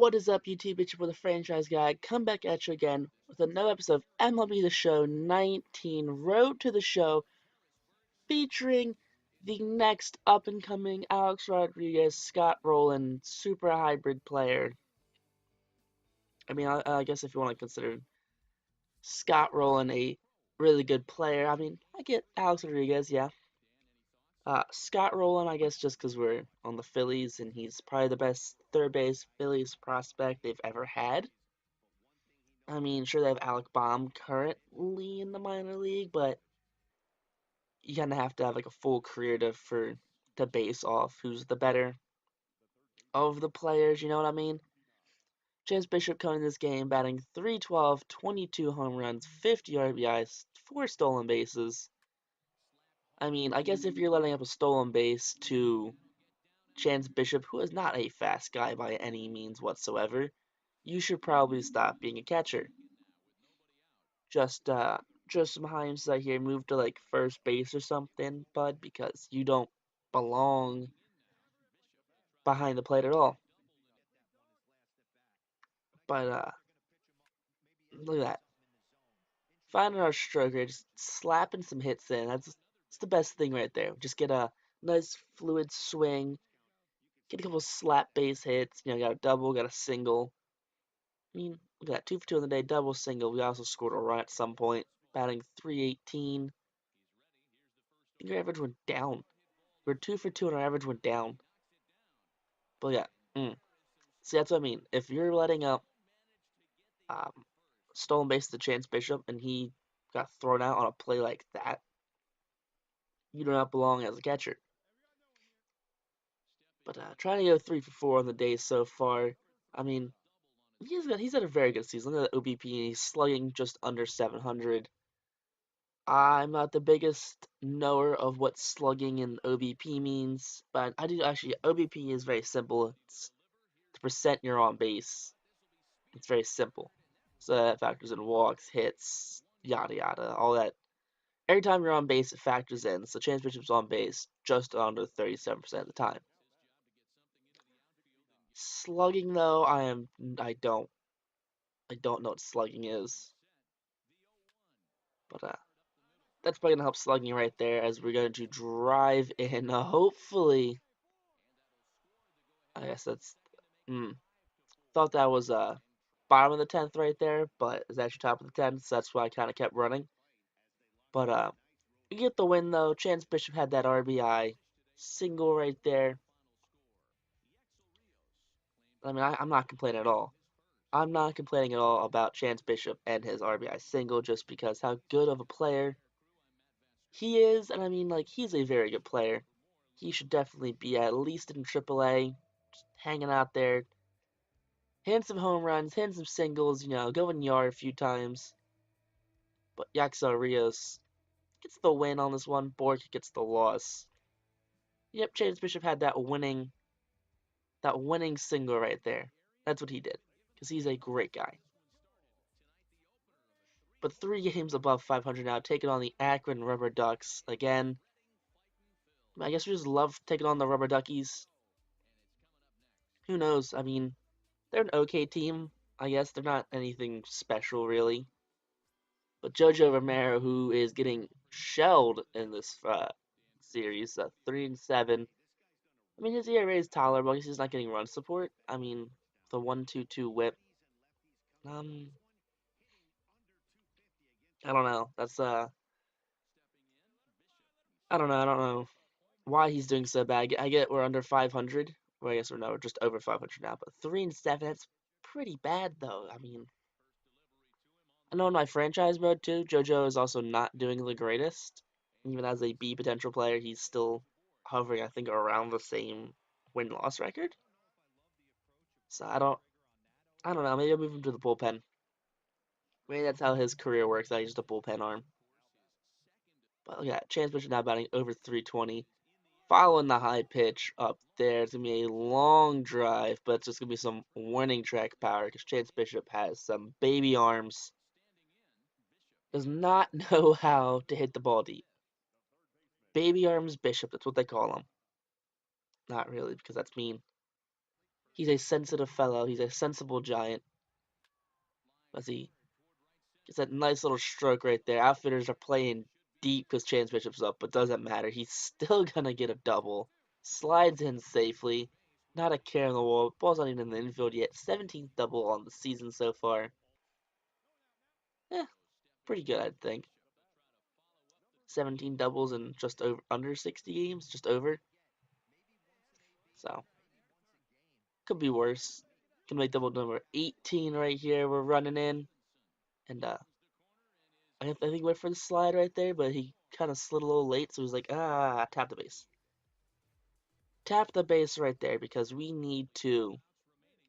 What is up, YouTube? It's your the franchise guy. Come back at you again with another episode of MLB The Show 19 Road to the Show, featuring the next up and coming Alex Rodriguez, Scott Rowland, super hybrid player. I guess if you want to consider Scott Rowland a really good player, I get Alex Rodriguez, yeah. Scott Rowland, I guess just because we're on the Phillies and he's probably the best third base Phillies prospect they've ever had. Sure they have Alec Baum currently in the minor league, but you kind of have to have like a full career to base off who's the better of the players. You know what I mean? James Bishop coming in this game batting 312, 22 home runs, 50 RBIs, 4 stolen bases. I guess if you're letting up a stolen base to Chance Bishop, who is not a fast guy by any means whatsoever, you should probably stop being a catcher. Just some Himes I hear move to like first base or something, bud, because you don't belong behind the plate at all. But look at that. Finding our stroker, just slapping some hits in. That's the best thing right there. Just get a nice fluid swing, get a couple slap base hits. Got a double, got a single. Look at that, 2 for 2 on the day, double single. We also scored a run at some point, batting 318. I think our average went down. We're 2 for 2 and our average went down. But yeah, see, that's what I mean. If you're letting up um, stolen base to Chance Bishop and he got thrown out on a play like that, you do not belong as a catcher. But trying to go 3 for 4 on the day so far, I mean, he's had a very good season. Look at the OBP, and he's slugging just under 700. I'm not the biggest knower of what slugging and OBP means, but I do actually. OBP is very simple. It's the percent you're on base. It's very simple. So that factors in walks, hits, yada yada, all that. Every time you're on base, it factors in. So Chance Bishop's on base just under 37% of the time. Slugging though, I don't know what slugging is. But that's probably gonna help slugging right there as we're going to drive in. Hopefully, I guess that's. Thought that was bottom of the 10th right there, but it's actually top of the 10th, so that's why I kind of kept running. But we get the win though. Chance Bishop had that RBI single right there. I'm not complaining at all. I'm not complaining at all about Chance Bishop and his RBI single just because how good of a player he is, and he's a very good player. He should definitely be at least in AAA, just hanging out there, hitting some home runs, hitting some singles, going yard a few times. But Yaxel Rios gets the win on this one. Bork gets the loss. Yep, Chance Bishop had that winning single right there. That's what he did, because he's a great guy. But 3 games above 500 now, taking on the Akron Rubber Ducks again. I guess we just love taking on the Rubber Duckies. Who knows? They're an okay team. I guess they're not anything special, really. But Jojo Romero, who is getting shelled in this series, 3-7. His ERA is tolerable. He's just not getting run support. The 1.22 WHIP. Um, I don't know. I don't know. I don't know why he's doing so bad. I get we're under 500. Well, I guess we're just over 500 now. But 3-7, that's pretty bad though. I know in my franchise mode too, JoJo is also not doing the greatest. Even as a B potential player, he's still hovering, I think, around the same win-loss record. So I don't know. Maybe I'll move him to the bullpen. Maybe that's how his career works. He's just a bullpen arm. But look at that. Chance Bishop now batting over 320. Following the high pitch up there. It's going to be a long drive, but it's just going to be some warning track power because Chance Bishop has some baby arms. Does not know how to hit the ball deep. Baby arms Bishop, that's what they call him. Not really, because that's mean. He's a sensitive fellow. He's a sensible giant. As he gets that nice little stroke right there. Outfitters are playing deep because Chance Bishop's up, but doesn't matter. He's still gonna get a double. Slides in safely. Not a care in the world. Ball's not even in the infield yet. 17th double on the season so far. Eh, pretty good, I'd think. 17 doubles in just over under 60 games, just over. So could be worse. Can make double number 18 right here. We're running in, and I think he went for the slide right there, but he kind of slid a little late, so he was like, tap the base. Tap the base right there because we need to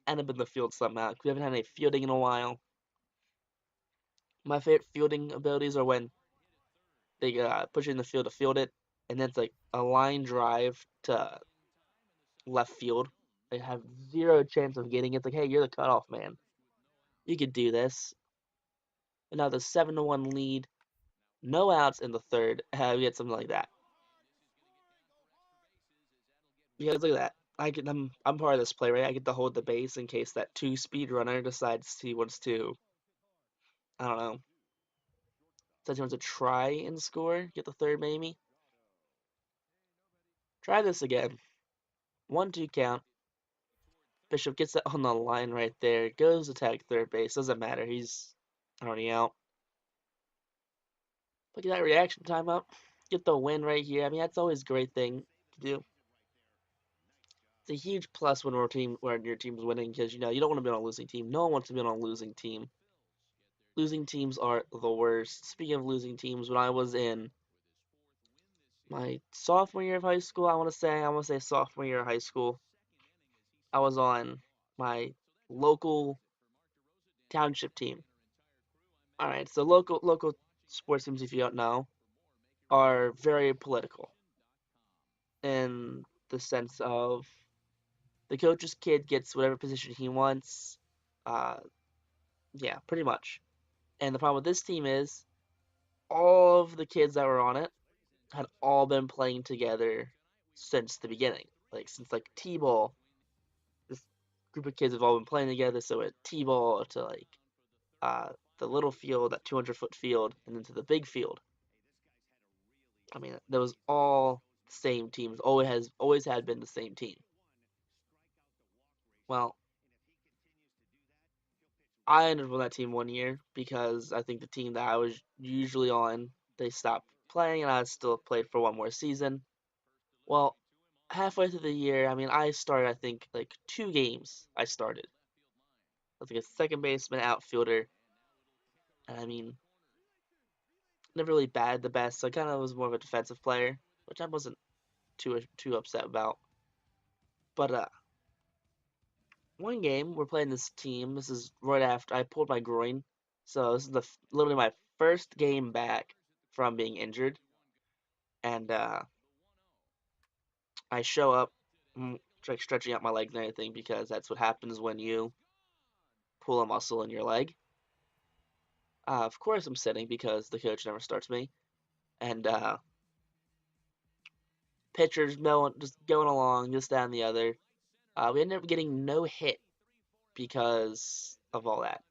end up in the field somehow. We haven't had any fielding in a while. My favorite fielding abilities are when they push you in the field to field it, and then it's like a line drive to left field. They have zero chance of getting it. It's like, hey, you're the cutoff man. You could do this. And now the 7-1 lead, no outs in the third. We get something like that. Because look at that. I'm part of this play, right? I get to hold the base in case that 2-speed runner decides he wants to, I don't know, decides he wants to try and score, get the third maybe. Try this again. 1-2 count. Bishop gets that on the line right there. Goes to tag third base. Doesn't matter. He's already out. Look at that reaction time up. Get the win right here. I mean, that's always a great thing to do. It's a huge plus when your team's winning because you don't want to be on a losing team. No one wants to be on a losing team. Losing teams are the worst. Speaking of losing teams, when I was in my sophomore year of high school, I want to say sophomore year of high school, I was on my local township team. All right, so local sports teams, if you don't know, are very political in the sense of the coach's kid gets whatever position he wants. Uh, yeah, pretty much. And the problem with this team is all of the kids that were on it had all been playing together since the beginning. Like since like T-ball, this group of kids have all been playing together. So at T-ball to like uh, the little field, that 200-foot field, and then to the big field. I mean, that was all the same teams. Always had been the same team. Well, I ended up on that team one year because I think the team that I was usually on, they stopped playing, and I still played for one more season. Well, halfway through the year, I mean, I started, I think, like 2 games I started. I was like a second baseman, outfielder, and I mean, never really batted the best, so I kind of was more of a defensive player, which I wasn't too upset about. But one game we're playing this team. This is right after I pulled my groin, so this is literally my first game back from being injured, and I show up, like stretching out my legs and everything because that's what happens when you pull a muscle in your leg. Of course, I'm sitting because the coach never starts me, and pitchers no just going along, this that and the other. We ended up getting no hit because of all that.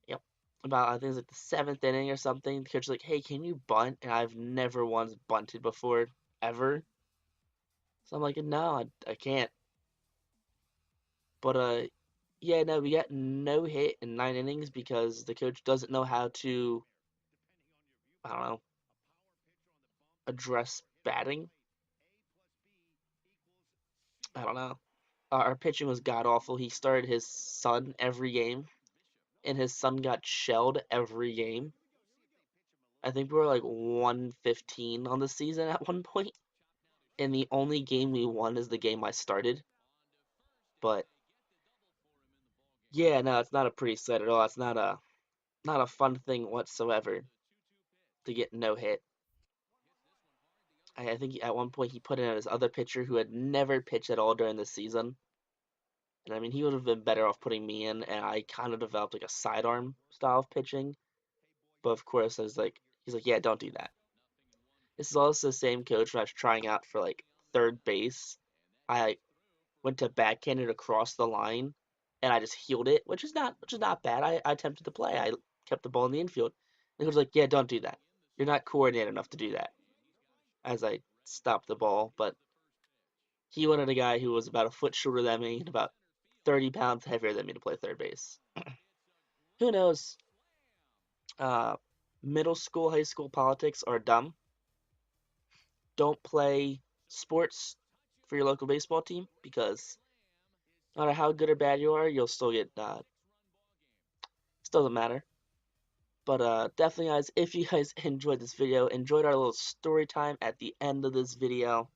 Yep. About I think it was like the 7th inning or something. The coach was like, "Hey, can you bunt?" And I've never once bunted before, ever. So I'm like, "No, I can't." But yeah, no, we got no hit in 9 innings because the coach doesn't know how to, I don't know, address batting. I don't know. Our pitching was god awful. He started his son every game, and his son got shelled every game. I think we were like 115 on the season at one point, and the only game we won is the game I started. But yeah, no, it's not a pretty sight at all. It's not a fun thing whatsoever to get no hit. I think at one point he put in his other pitcher who had never pitched at all during the season. And I mean, he would have been better off putting me in, and I kind of developed like a sidearm style of pitching. But of course, he's like, yeah, don't do that. This is also the same coach when I was trying out for like third base. I went to backhand it across the line, and I just healed it, which is not bad. I attempted the play. I kept the ball in the infield. And he was like, "Yeah, don't do that. You're not coordinated enough to do that." As I stopped the ball, but he wanted a guy who was about a foot shorter than me and about 30 pounds heavier than me to play third base. Who knows? Uh, Middle school, high school politics are dumb. Don't play sports for your local baseball team because no matter how good or bad you are, you'll still get. Still doesn't matter. But definitely, guys, if you guys enjoyed this video, enjoyed our little story time at the end of this video,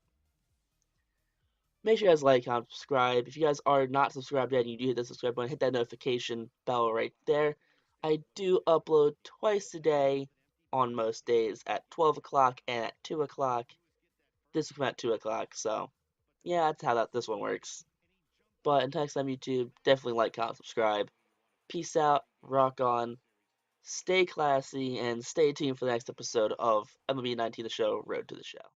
make sure you guys like, comment, subscribe. If you guys are not subscribed yet and you do hit the subscribe button, hit that notification bell right there. I do upload twice a day on most days at 12 o'clock and at 2 o'clock. This will come at 2 o'clock, so yeah, that's how this one works. But until next time, YouTube, definitely like, comment, subscribe. Peace out, rock on, stay classy, and stay tuned for the next episode of MLB 19 The Show, Road to the Show.